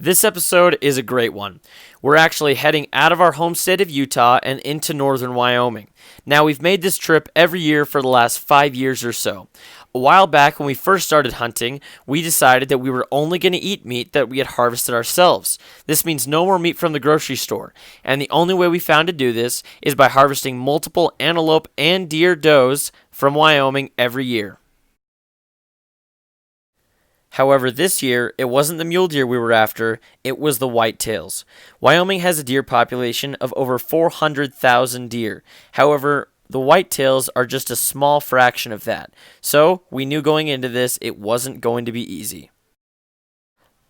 This episode is a great one. We're actually heading out of our home state of Utah and into northern Wyoming. Now, we've made this trip every year for the last 5 years or so. A while back, when we first started hunting, we decided that we were only going to eat meat that we had harvested ourselves. This means no more meat from the grocery store. And the only way we found to do this is by harvesting multiple antelope and deer does from Wyoming every year. However, this year, it wasn't the mule deer we were after, it was the whitetails. Wyoming has a deer population of over 400,000 deer. However, the whitetails are just a small fraction of that. So, we knew going into this it wasn't going to be easy.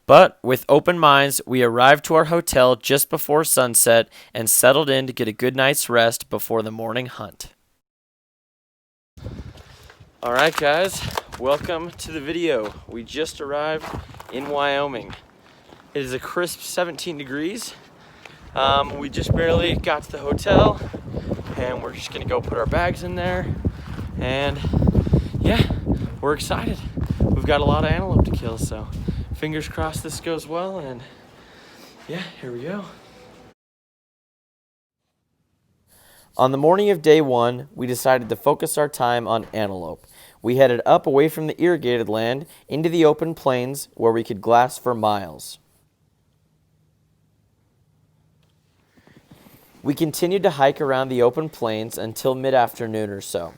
But, with open minds, we arrived to our hotel just before sunset and settled in to get a good night's rest before the morning hunt. Alright guys, welcome to the video. We just arrived in Wyoming. It is a crisp 17 degrees. We just barely got to the hotel and we're just gonna go put our bags in there, and yeah, we're excited. We've got a lot of antelope to kill, so fingers crossed this goes well, and yeah, here we go. On the morning of day one, we decided to focus our time on antelope. We headed up away from the irrigated land into the open plains where we could glass for miles. We continued to hike around the open plains until mid-afternoon or so.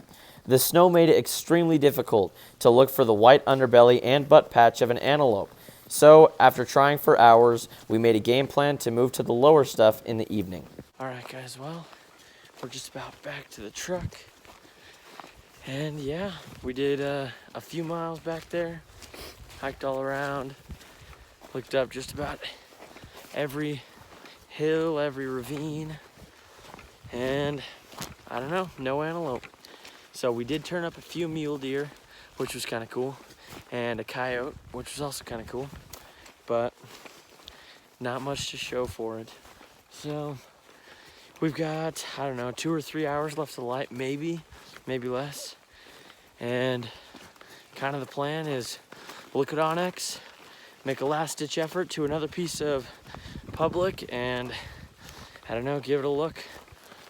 The snow made it extremely difficult to look for the white underbelly and butt patch of an antelope. So, after trying for hours, we made a game plan to move to the lower stuff in the evening. Alright guys, well, we're just about back to the truck. And yeah, we did a few miles back there, hiked all around, looked up just about every hill, every ravine, and I don't know, no antelope. So we did turn up a few mule deer, which was kind of cool, and a coyote, which was also kind of cool, but not much to show for it. So we've got, I don't know, 2 or 3 hours left of the light, maybe less. And kind of the plan is look at Onyx, make a last-ditch effort to another piece of public, and I don't know, give it a look.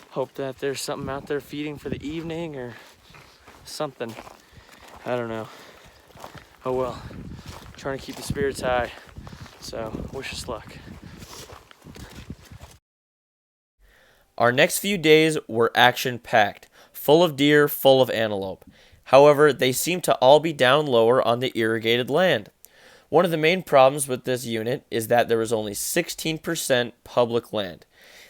Hope that there's something out there feeding for the evening or something. I don't know. Oh well, trying to keep the spirits high. So wish us luck. Our next few days were action-packed, full of deer, full of antelope. However, they seem to all be down lower on the irrigated land. One of the main problems with this unit is that there was only 16% public land.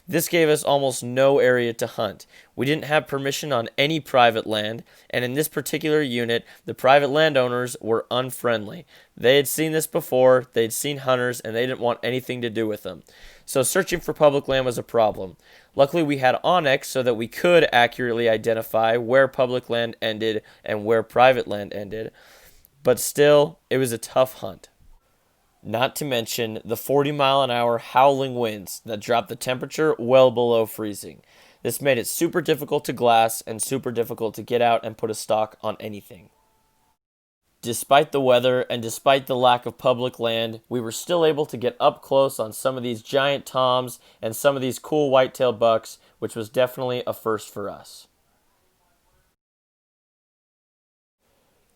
This gave us almost no area to hunt. We didn't have permission on any private land, and in this particular unit, the private landowners were unfriendly. They had seen this before, they'd seen hunters, and they didn't want anything to do with them. So searching for public land was a problem. Luckily, we had Onyx so that we could accurately identify where public land ended and where private land ended. But still, it was a tough hunt. Not to mention the 40-mile-an-hour howling winds that dropped the temperature well below freezing. This made it super difficult to glass and super difficult to get out and put a stock on anything. Despite the weather and despite the lack of public land, we were still able to get up close on some of these giant toms and some of these cool whitetail bucks, which was definitely a first for us.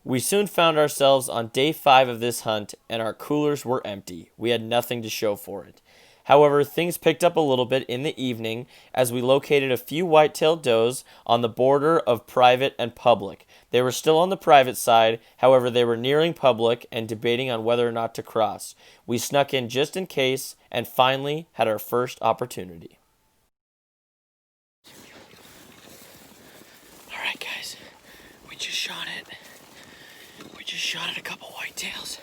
We soon found ourselves on day 5 of this hunt, and our coolers were empty. We had nothing to show for it. However, things picked up a little bit in the evening as we located a few white-tailed does on the border of private and public. They were still on the private side, however they were nearing public and debating on whether or not to cross. We snuck in just in case and finally had our first opportunity. Alright guys, we just shot it. We just shot at a couple whitetails.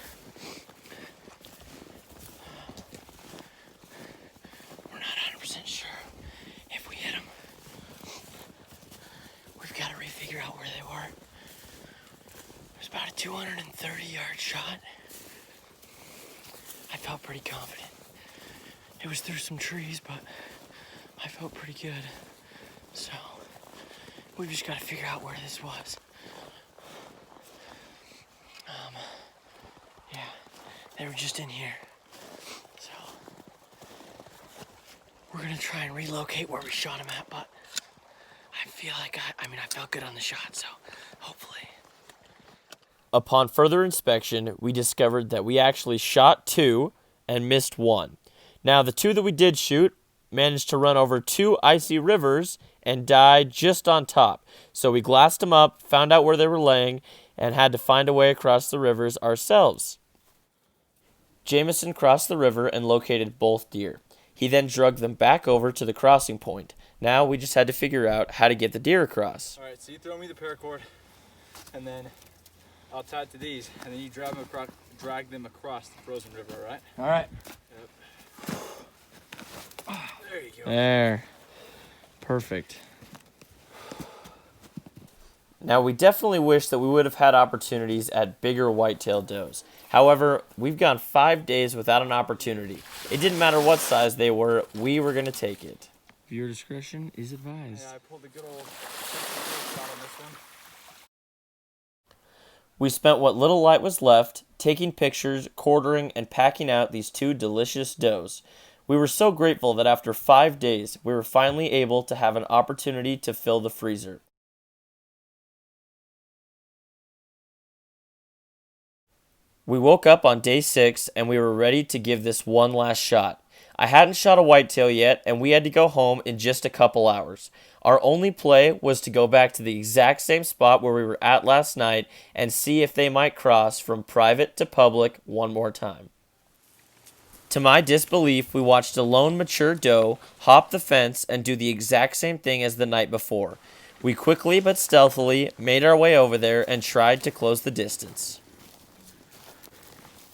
We're not 100% sure if we hit them. We've got to refigure out where they were. It was about a 230-yard shot. I felt pretty confident. It was through some trees, but I felt pretty good. So we've just got to figure out where this was. Yeah, they were just in here. So We're gonna try and relocate where we shot him at, but I feel like I felt good on the shot, so hopefully. Upon further inspection, we discovered that we actually shot 2 and missed 1. Now, the 2 that we did shoot managed to run over 2 icy rivers and die just on top. So we glassed them up, found out where they were laying, and had to find a way across the rivers ourselves. Jameson crossed the river and located both deer. He then dragged them back over to the crossing point. Now we just had to figure out how to get the deer across. All right, so you throw me the paracord, and then I'll tie it to these, and then you drag them across the frozen river, all right? All right. Yep. There you go. There. Perfect. Now, we definitely wish that we would have had opportunities at bigger whitetail does. However, we've gone 5 days without an opportunity. It didn't matter what size they were, we were going to take it. Viewer discretion is advised. Yeah, I pulled a good old shot on this one. We spent what little light was left taking pictures, quartering, and packing out these 2 delicious does. We were so grateful that after 5 days, we were finally able to have an opportunity to fill the freezer. We woke up on day 6 and we were ready to give this one last shot. I hadn't shot a whitetail yet and we had to go home in just a couple hours. Our only play was to go back to the exact same spot where we were at last night and see if they might cross from private to public one more time. To my disbelief, we watched a lone mature doe hop the fence and do the exact same thing as the night before. We quickly but stealthily made our way over there and tried to close the distance.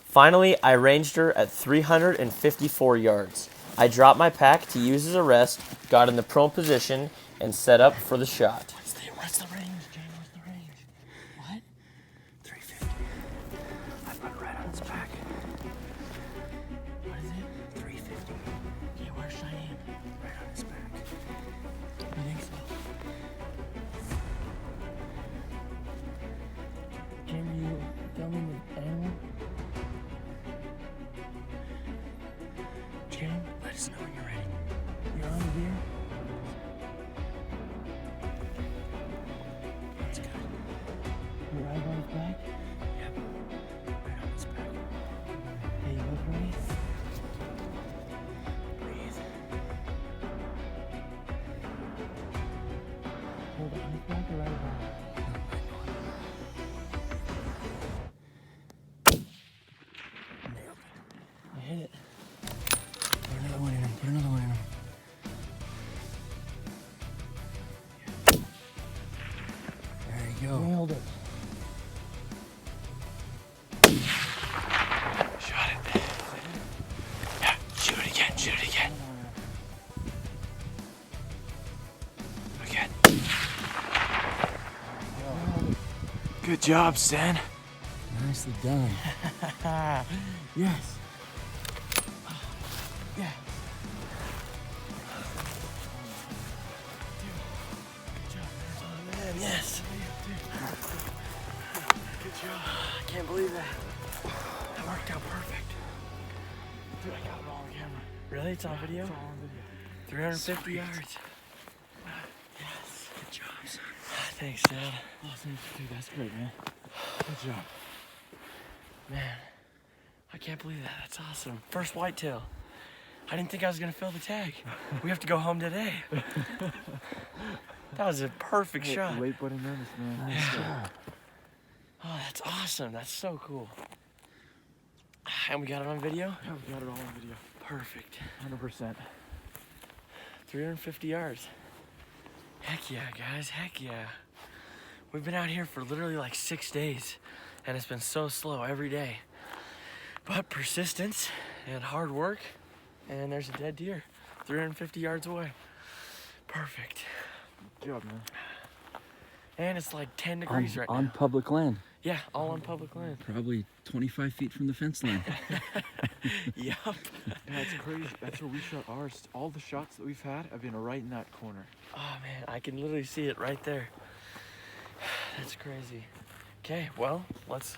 Finally, I ranged her at 354 yards. I dropped my pack to use as a rest, got in the prone position, and set up for the shot. What's the range, Jane? What's the range? What? 350. I put it right on its back. What is it? 350. Okay, where's Cheyenne? Right on its back. You think so? Can you tell me the animal? Jane, Let us know when you're ready. you're on the deer? That's good. Your eye on his back? Yep. Right on its back. Okay, you look ready? Breathe. Hold it on his back or right above? Nailed it. I hit it. Put another one in him. Put another one in him. There you go. Nailed it. Shot it. Yeah, shoot it again. Shoot it again. Again. Good job, Stan. Nicely done. Yes. Yeah. Yes. Good job. I can't believe that. That worked out perfect. Dude, I got it all on camera. Really? It's on video? It's all on video. 350 Sweet. yards. Yes. Good job, son. Thanks, Dad. Awesome. Dude, that's great, man. Good job. Man, I can't believe that. That's awesome. First whitetail. I didn't think I was going to fill the tag. We have to go home today. That was a perfect shot. Late but in earnest, man. Nice job. Oh, that's awesome. That's so cool. And we got it on video? Yeah, we got it all on video. Perfect. 100%. 350 yards. Heck yeah, guys. Heck yeah. We've been out here for literally like 6 days, and it's been so slow every day. But persistence and hard work, and there's a dead deer 350 yards away. Perfect. Good job, man. And it's like 10 degrees right On now. public land. Yeah, all on public land. Probably 25 feet from the fence line. Yup. That's crazy. That's where we shot ours. All the shots that we've had have been right in that corner. Oh man, I can literally see it right there. That's crazy. Okay, well, let's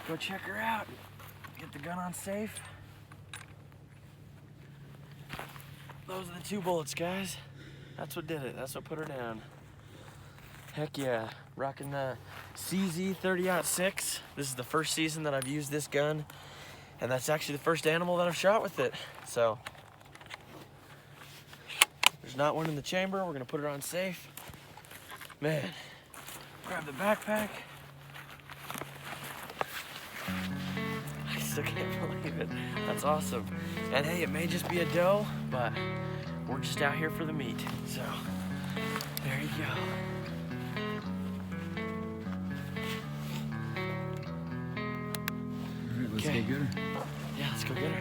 go check her out. Get the gun on safe. Those are the 2 bullets, guys. That's what did it. That's what put her down. Heck yeah. Rocking the CZ 30-06. This is the first season that I've used this gun. And that's actually the first animal that I've shot with it. So, there's not one in the chamber. We're going to put her on safe. Man, grab the backpack. I still can't believe it. That's awesome. And hey, it may just be a doe, but we're just out here for the meat. So, there you go. All right, let's go get her. Yeah, let's go get her.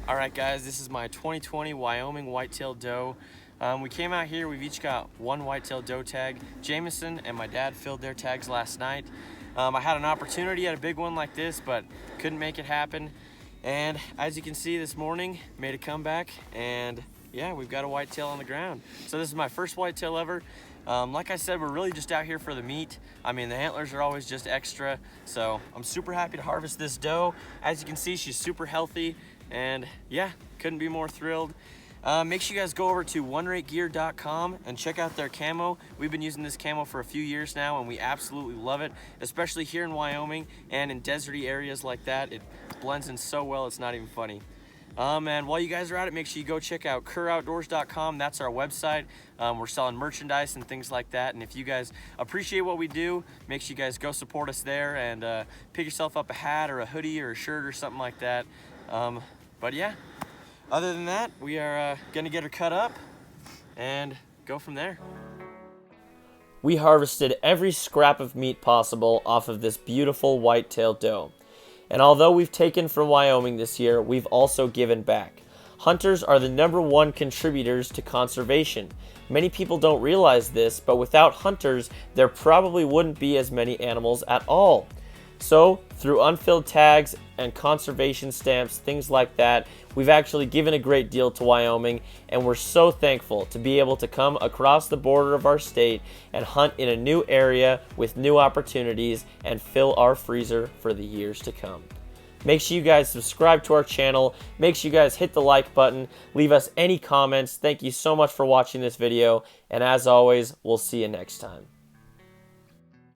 Alright guys, this is my 2020 Wyoming white-tailed doe. We came out here, we've each got 1 white-tailed doe tag. Jameson and my dad filled their tags last night. I had an opportunity at a big one like this, but couldn't make it happen. And as you can see this morning, made a comeback, and yeah, we've got a whitetail on the ground. So this is my first whitetail ever. Like I said, we're really just out here for the meat. I mean, the antlers are always just extra, so I'm super happy to harvest this doe. As you can see, she's super healthy, and yeah, couldn't be more thrilled. Make sure you guys go over to onerategear.com and check out their camo. We've been using this camo for a few years now, and we absolutely love it, especially here in Wyoming and in deserty areas like that. It blends in so well, it's not even funny. And while you guys are at it, make sure you go check out keroutdoors.com. That's our website. We're selling merchandise and things like that. And if you guys appreciate what we do, make sure you guys go support us there and pick yourself up a hat or a hoodie or a shirt or something like that. But yeah, other than that, we are gonna get her cut up and go from there. We harvested every scrap of meat possible off of this beautiful white-tailed doe. And although we've taken from Wyoming this year, we've also given back. Hunters are the #1 contributors to conservation. Many people don't realize this, but without hunters, there probably wouldn't be as many animals at all. So, through unfilled tags and conservation stamps, things like that, we've actually given a great deal to Wyoming, and we're so thankful to be able to come across the border of our state and hunt in a new area with new opportunities and fill our freezer for the years to come. Make sure you guys subscribe to our channel. Make sure you guys hit the like button. Leave us any comments. Thank you so much for watching this video, and as always, we'll see you next time.